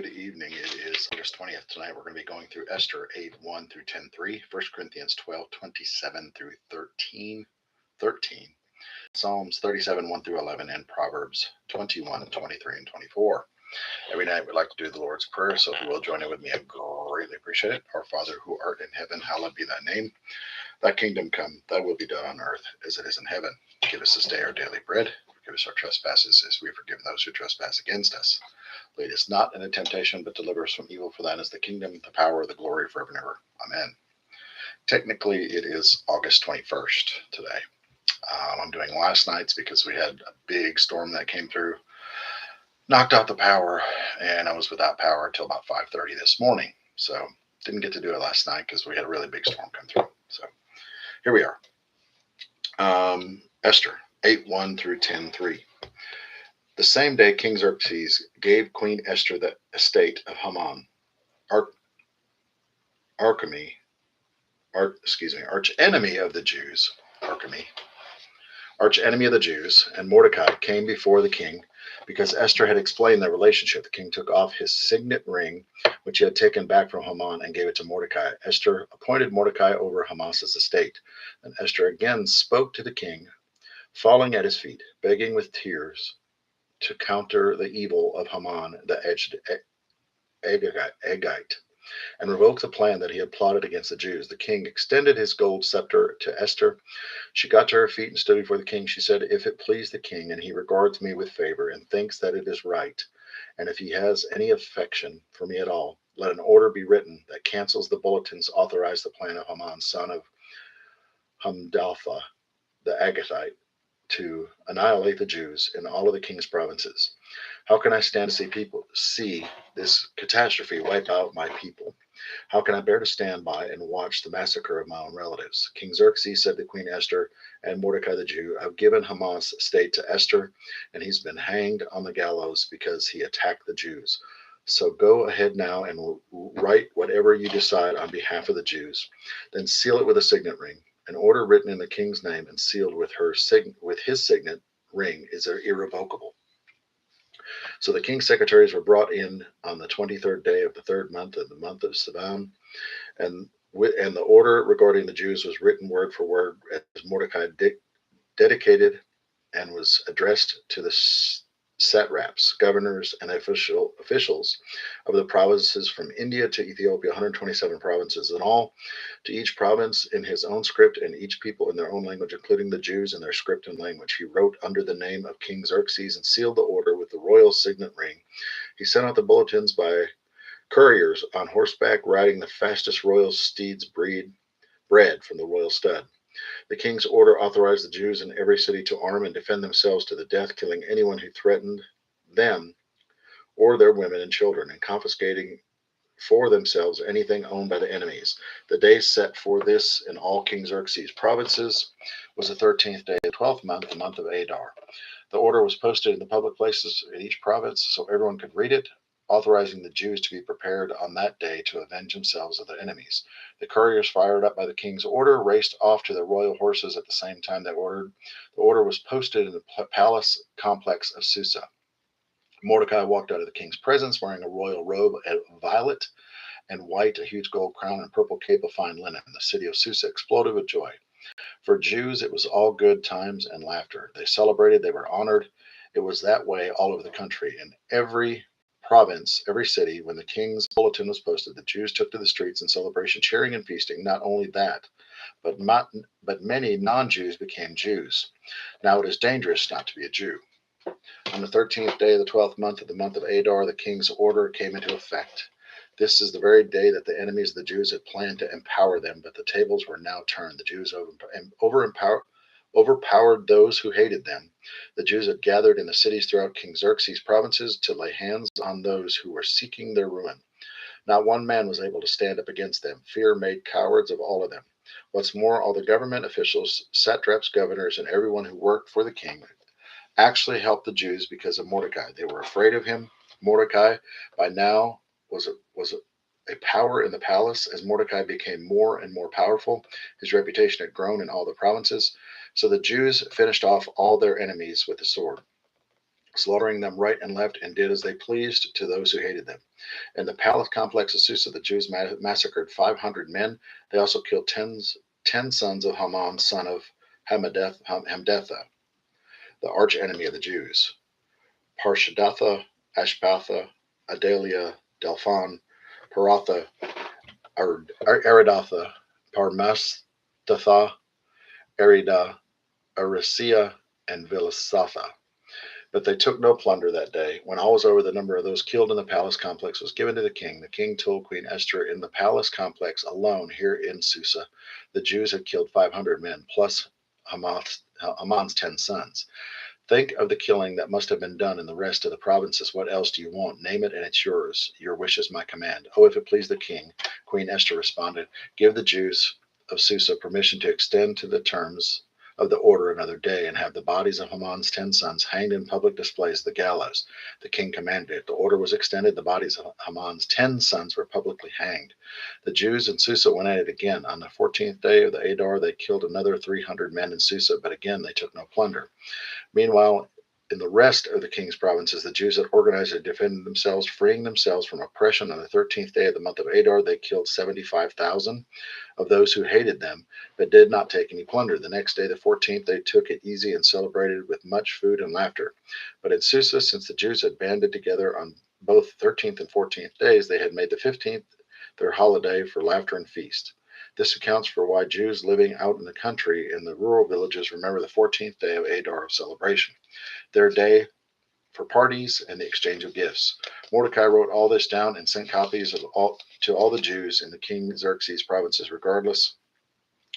Good evening. It is August 20th. Tonight we're going to be going through Esther 8 1 through 10:3, 1 Corinthians 12:27 through 13:13, Psalms 37 1 through 11, and Proverbs 21 23 and 24. Every night we like to do the Lord's Prayer, so if you will join in with me, I greatly appreciate it. Our Father who art in heaven, hallowed be thy name. Thy kingdom come, thy will be done on earth as it is in heaven. Give us this day our daily bread. Forgive us our trespasses as we forgive those who trespass against us. Lead us not into temptation, but deliver us from evil. For thine is the kingdom, the power, the glory forever and ever. Amen. Technically, it is August 21st today. I'm doing last night's because we had a big storm that came through, knocked out the power, and I was without power until about 5:30 this morning. So didn't get to do it last night because we had a really big storm come through. So here we are. Esther 8 1 through 10:3. The same day King Xerxes gave Queen Esther the estate of Haman, archemy, archenemy of the Jews, archenemy of the Jews, and Mordecai came before the king because Esther had explained their relationship. The king took off his signet ring, which he had taken back from Haman, and gave it to Mordecai. Esther appointed Mordecai over Haman's estate. Then Esther again spoke to the king, falling at his feet, begging with tears to counter the evil of Haman the Agagite, and revoke the plan that he had plotted against the Jews. The king extended his gold scepter to Esther. She got to her feet and stood before the king. She said, "If it please the king, and he regards me with favor, and thinks that it is right, and if he has any affection for me at all, let an order be written that cancels the bulletins authorize the plan of Haman, son of Hamdatha, the Agagite, to annihilate the Jews in all of the king's provinces. How can I stand to see this catastrophe wipe out my people? How can I bear to stand by and watch the massacre of my own relatives?" King Xerxes said to Queen Esther and Mordecai the Jew, "I've given Haman's estate to Esther, and he's been hanged on the gallows because he attacked the Jews. So go ahead now and write whatever you decide on behalf of the Jews. Then seal it with a signet ring. An order written in the king's name and sealed with his signet ring is irrevocable." So the king's secretaries were brought in on the 23rd day of the third month of the month of Sivan, and the order regarding the Jews was written word for word as Mordecai dedicated, and was addressed to the satraps, governors, and officials of the provinces from India to Ethiopia, 127 provinces in all, to each province in his own script and each people in their own language, including the Jews in their script and language. He wrote under the name of King Xerxes and sealed the order with the royal signet ring. He sent out the bulletins by couriers on horseback, riding the fastest royal steeds bred from the royal stud. The king's order authorized the Jews in every city to arm and defend themselves to the death, killing anyone who threatened them or their women and children, and confiscating for themselves anything owned by the enemies. The day set for this in all King Xerxes' provinces was the 13th day of the 12th month, the month of Adar. The order was posted in the public places in each province so everyone could read it, authorizing the Jews to be prepared on that day to avenge themselves of their enemies. The couriers, fired up by the king's order, raced off to their royal horses at the same time they ordered. The order was posted in the palace complex of Susa. Mordecai walked out of the king's presence wearing a royal robe of violet and white, a huge gold crown, and purple cape of fine linen. The city of Susa exploded with joy. For Jews, it was all good times and laughter. They celebrated, they were honored. It was that way all over the country. In every province, every city, when the king's bulletin was posted, the Jews took to the streets in celebration, cheering and feasting. Not only that, but many non-Jews became Jews. Now it is dangerous not to be a Jew. On the 13th day of the 12th month of the month of Adar, the king's order came into effect. This is the very day that the enemies of the Jews had planned to empower them, but the tables were now turned. The Jews overpowered those who hated them. The Jews had gathered in the cities throughout King Xerxes' provinces to lay hands on those who were seeking their ruin. Not one man was able to stand up against them. Fear made cowards of all of them. What's more, all the government officials, satraps, governors, and everyone who worked for the king actually helped the Jews because of Mordecai. They were afraid of him. Mordecai, by now, was a power in the palace. As Mordecai became more and more powerful, his reputation had grown in all the provinces. So the Jews finished off all their enemies with the sword. slaughtering them right and left, and did as they pleased to those who hated them. In the palace complex of Susa, the Jews massacred 500 men. They also killed 10 sons of Haman, son of Hamdatha, the arch enemy of the Jews. Parshadatha, Ashbatha, Adalia, Delphon, Paratha, Aridatha, Parmastatha, Arida, Aricia, and Vilasatha. But they took no plunder that day. When all was over, the number of those killed in the palace complex was given to the king. The king told Queen Esther, in the palace complex alone here in Susa, the Jews had killed 500 men, plus Haman's 10 sons. Think of the killing that must have been done in the rest of the provinces. What else do you want? Name it, and it's yours. Your wish is my command. Oh, if it please the king, Queen Esther responded, give the Jews of Susa permission to extend to the terms of the order another day, and have the bodies of Haman's 10 sons hanged in public displays of the gallows. The king commanded it. The order was extended. The bodies of Haman's 10 sons were publicly hanged. The Jews in Susa went at it again. On the 14th day of the Adar, they killed another 300 men in Susa, but again they took no plunder. Meanwhile, in the rest of the king's provinces, the Jews had organized and defended themselves, freeing themselves from oppression. On the 13th day of the month of Adar, they killed 75,000 of those who hated them, but did not take any plunder. The next day, the 14th, they took it easy and celebrated with much food and laughter. But in Susa, since the Jews had banded together on both 13th and 14th days, they had made the 15th their holiday for laughter and feast. This accounts for why Jews living out in the country in the rural villages remember the 14th day of Adar of celebration, their day for parties and the exchange of gifts. Mordecai wrote all this down and sent copies to all the Jews in the King Xerxes provinces, regardless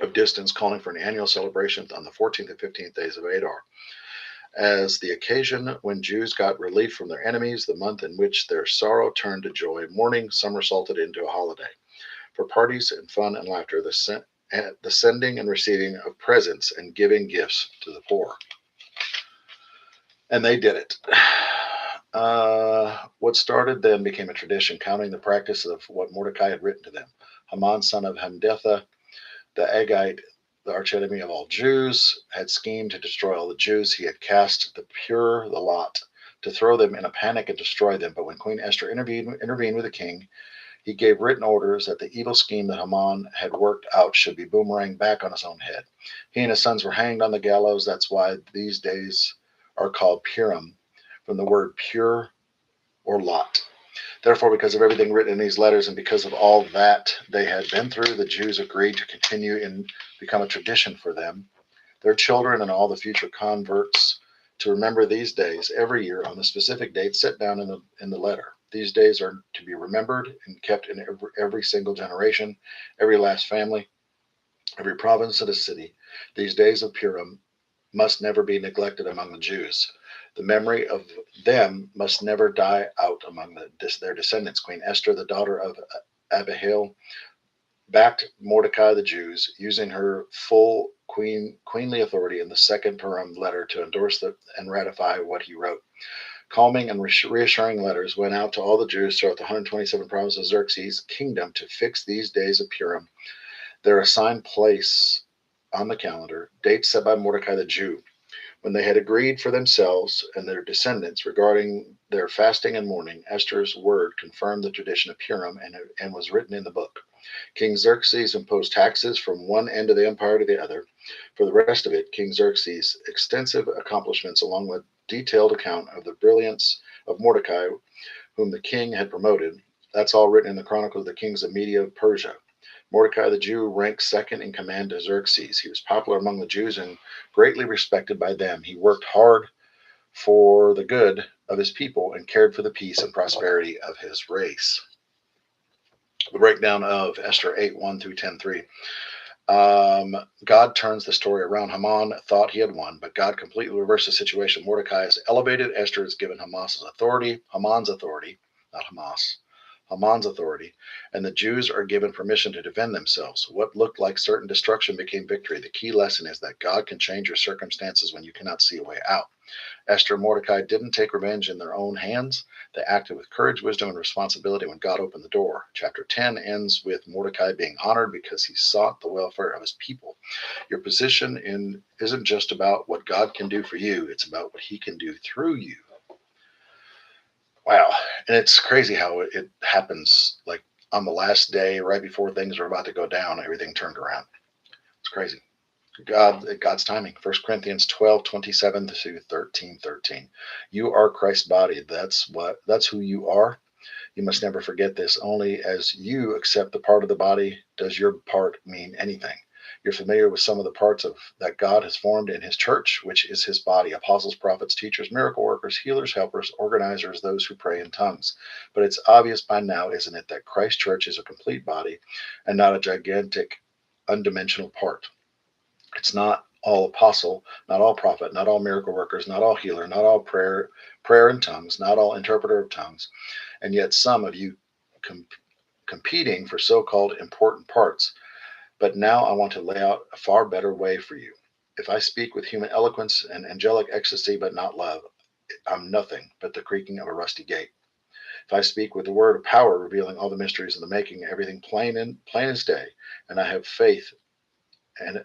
of distance, calling for an annual celebration on the 14th and 15th days of Adar, as the occasion when Jews got relief from their enemies, the month in which their sorrow turned to joy. Mourning somersaulted into a holiday. For parties and fun and laughter, the sending and receiving of presents and giving gifts to the poor. And they did it. What started then became a tradition, counting the practice of what Mordecai had written to them. Haman, son of Hamdatha, the Agagite, the archenemy of all Jews, had schemed to destroy all the Jews. He had cast the lot, to throw them in a panic and destroy them. But when Queen Esther intervened with the king, he gave written orders that the evil scheme that Haman had worked out should be boomeranged back on his own head. He and his sons were hanged on the gallows. That's why these days are called Purim, from the word pure or lot. Therefore, because of everything written in these letters and because of all that they had been through, the Jews agreed to continue and become a tradition for them, their children, and all the future converts to remember these days every year on the specific date set down in the letter. These days are to be remembered and kept in every single generation, every last family, every province and a city. These days of Purim must never be neglected among the Jews. The memory of them must never die out among their descendants. Queen Esther, the daughter of Abihail, backed Mordecai the Jews, using her full queenly authority in the second Purim letter to endorse and ratify what he wrote. Calming and reassuring letters went out to all the Jews throughout the 127 provinces of Xerxes' kingdom to fix these days of Purim, their assigned place on the calendar, dates set by Mordecai the Jew. When they had agreed for themselves and their descendants regarding their fasting and mourning, Esther's word confirmed the tradition of Purim and was written in the book. King Xerxes imposed taxes from one end of the empire to the other. For the rest of it, King Xerxes' extensive accomplishments, along with detailed account of the brilliance of Mordecai, whom the king had promoted, that's all written in the Chronicles of the Kings of Media of Persia. Mordecai the Jew ranked second in command to Xerxes. He was popular among the Jews and greatly respected by them. He worked hard for the good of his people and cared for the peace and prosperity of his race. The breakdown of Esther 8:1 through 10:3. God turns the story around. Haman thought he had won, but God completely reversed the situation. Mordecai is elevated. Esther is given Haman's authority, not Hamas. Haman's authority, and the Jews are given permission to defend themselves. What looked like certain destruction became victory. The key lesson is that God can change your circumstances when you cannot see a way out. Esther and Mordecai didn't take revenge in their own hands. They acted with courage, wisdom, and responsibility when God opened the door. Chapter 10 ends with Mordecai being honored because he sought the welfare of his people. Your position isn't just about what God can do for you, it's about what he can do through you. Wow. And it's crazy how it happens like on the last day, right before things are about to go down, everything turned around. It's crazy. God's timing. 1 Corinthians 12:27 to 13:13. You are Christ's body. That's who you are. You must never forget this. Only as you accept the part of the body does your part mean anything. You're familiar with some of the parts of that God has formed in his church, which is his body: apostles, prophets, teachers, miracle workers, healers, helpers, organizers, those who pray in tongues. But it's obvious by now, isn't it, that Christ's church is a complete body and not a gigantic, undimensional part. It's not all apostle, not all prophet, not all miracle workers, not all healer, not all prayer in tongues, not all interpreter of tongues, and yet some of you com- competing for so-called important parts. But now I want to lay out a far better way for you. If I speak with human eloquence and angelic ecstasy but not love, I'm nothing but the creaking of a rusty gate. If I speak with the word of power, revealing all the mysteries of the making, everything plain as day, and I have faith and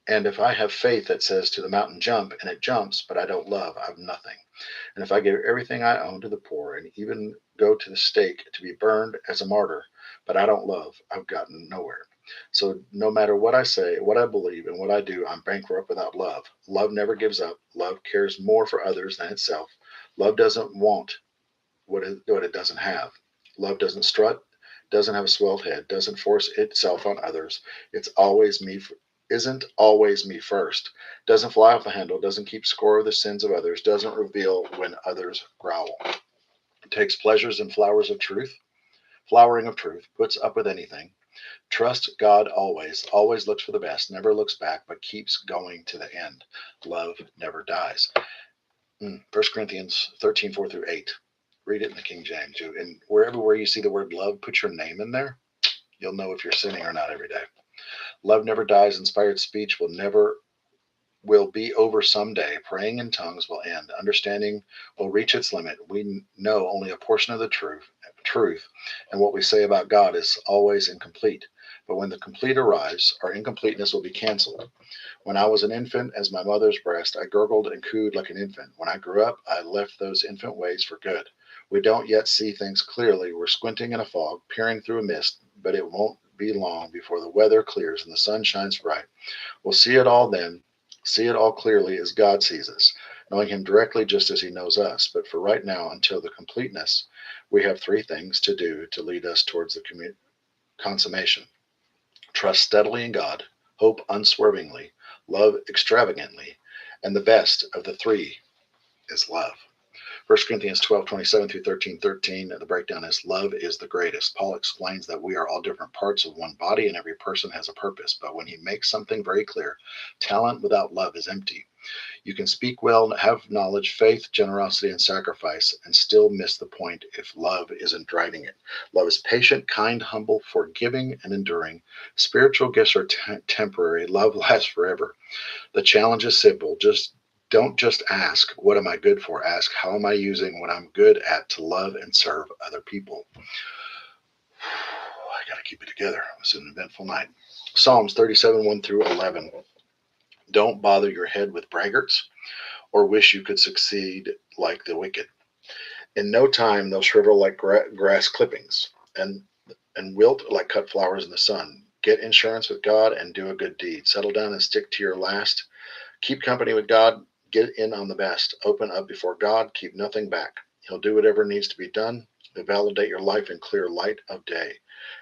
and if I have faith that says to the mountain, jump, and it jumps, but I don't love, I've nothing. And if I give everything I own to the poor and even go to the stake to be burned as a martyr, but I don't love, I've gotten nowhere. So no matter what I say, what I believe, and what I do, I'm bankrupt without love. Love never gives up. Love cares more for others than itself. Love doesn't want what it doesn't have. Love doesn't strut, doesn't have a swelled head, doesn't force itself on others. It's always me. Isn't always me first. Doesn't fly off the handle. Doesn't keep score of the sins of others. Doesn't reveal when others growl. It takes pleasures in flowering of truth. Puts up with anything. Trust God always. Always looks for the best. Never looks back, but keeps going to the end. Love never dies. 1 Corinthians 13:4 through 8. Read it in the King James. And where you see the word love, put your name in there. You'll know if you're sinning or not every day. Love never dies. Inspired speech will be over someday. Praying in tongues will end. Understanding will reach its limit. We know only a portion of the truth, and what we say about God is always incomplete. But when the complete arrives, our incompleteness will be canceled. When I was an infant, as my mother's breast, I gurgled and cooed like an infant. When I grew up, I left those infant ways for good. We don't yet see things clearly. We're squinting in a fog, peering through a mist, but it won't be long before the weather clears and the sun shines bright. We'll see it all then, see it all clearly as God sees us, knowing Him directly just as He knows us. But for right now, until the completeness, we have three things to do to lead us towards the consummation: trust steadily in God, hope unswervingly, love extravagantly, and the best of the three is love. 1 Corinthians 12:27 through 13:13, the breakdown is love is the greatest. Paul explains that we are all different parts of one body and every person has a purpose. But when he makes something very clear, talent without love is empty. You can speak well, have knowledge, faith, generosity, and sacrifice, and still miss the point if love isn't driving it. Love is patient, kind, humble, forgiving, and enduring. Spiritual gifts are temporary. Love lasts forever. The challenge is simple. Don't just ask, what am I good for? Ask, how am I using what I'm good at to love and serve other people? I got to keep it together. It was an eventful night. Psalms 37:1 through 11. Don't bother your head with braggarts or wish you could succeed like the wicked. In no time they'll shrivel like grass clippings and wilt like cut flowers in the sun. Get insurance with God and do a good deed. Settle down and stick to your last. Keep company with God. Get in on the best. Open up before God. Keep nothing back. He'll do whatever needs to be done. He'll validate your life in clear light of day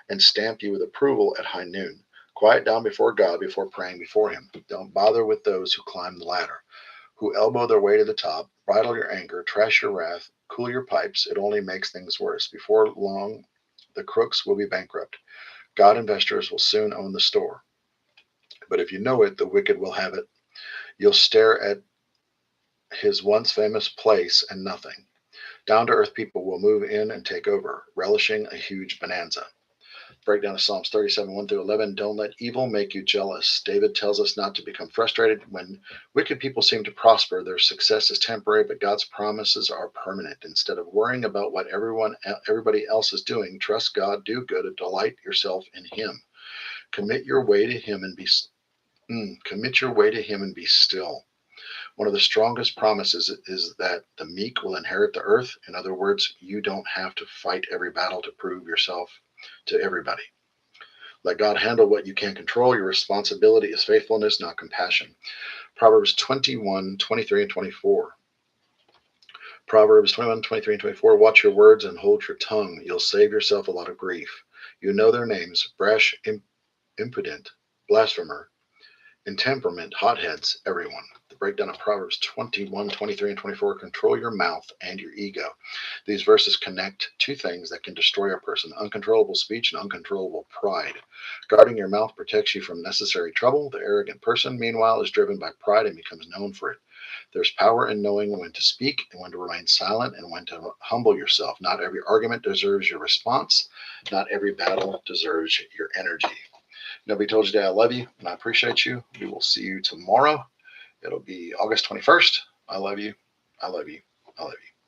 and stamp you with approval at high noon. Quiet down before God before praying before Him. Don't bother with those who climb the ladder, who elbow their way to the top. Bridle your anger, trash your wrath, cool your pipes. It only makes things worse. Before long, the crooks will be bankrupt. God investors will soon own the store. But if you know it, the wicked will have it. You'll stare at his once famous place and nothing. Down to earth people will move in and take over, relishing a huge bonanza. Breakdown of Psalms 37:1 through 11. Don't let evil make you jealous. David tells us not to become frustrated when wicked people seem to prosper. Their success is temporary, but God's promises are permanent. Instead of worrying about what everybody else is doing, trust God, do good, and delight yourself in Him. Commit your way to Him and be still. One of the strongest promises is that the meek will inherit the earth. In other words, you don't have to fight every battle to prove yourself to everybody. Let God handle what you can't control. Your responsibility is faithfulness, not compassion. Proverbs 21:23 and 24. Proverbs 21:23 and 24. Watch your words and hold your tongue. You'll save yourself a lot of grief. You know their names: brash, impudent, blasphemer, intemperament, hotheads, everyone. The breakdown of Proverbs 21:23 and 24. Control your mouth and your ego. These verses connect two things that can destroy a person: uncontrollable speech and uncontrollable pride. Guarding your mouth protects you from necessary trouble. The arrogant person, meanwhile, is driven by pride and becomes known for it. There's power in knowing when to speak and when to remain silent and when to humble yourself. Not every argument deserves your response. Not every battle deserves your energy. Nobody told you today I love you and I appreciate you. We will see you tomorrow. It'll be August 21st. I love you. I love you. I love you.